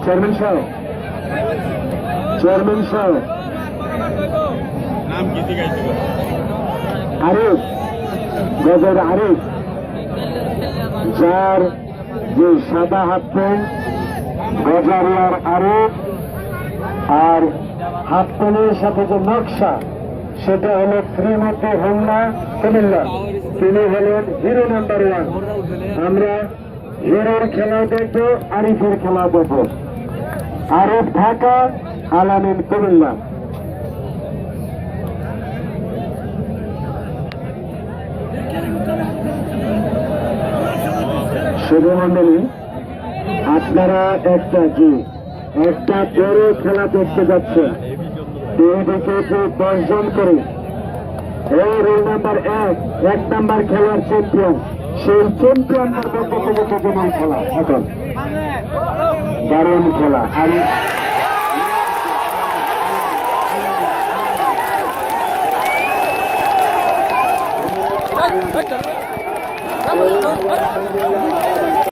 Chairman সাহেব, chairman সাহেব নাম কি জিজ্ঞাসা করো? আরিফ, গজর আরিফ, যার যে সাদা হাফ প্যান্ট গজারিয়ার আরিফ, আর হাফ প্যান্টের সাথে যে নকশা সেটা হলো শ্রীমতী হোমনা কুমিল্লা। তিনি হলেন হিরো নাম্বার 1। আমরা হিরোর খেলা দেখবো, আরিফের খেলা দেখবো। আরিফ ঢাকা, আলামিন কুমিল্লা। শুভমন্ডলী, আপনারা একটা বড় খেলা দেখতে যাচ্ছেন। এইদিকে 10 জন করে এই রোল নাম্বার 1 নাম্বার খেলার চ্যাম্পিয়ন, সেই চ্যাম্পিয়নদের মধ্যে থেকে কেমন খেলা এখন দারুণ খেলা। আর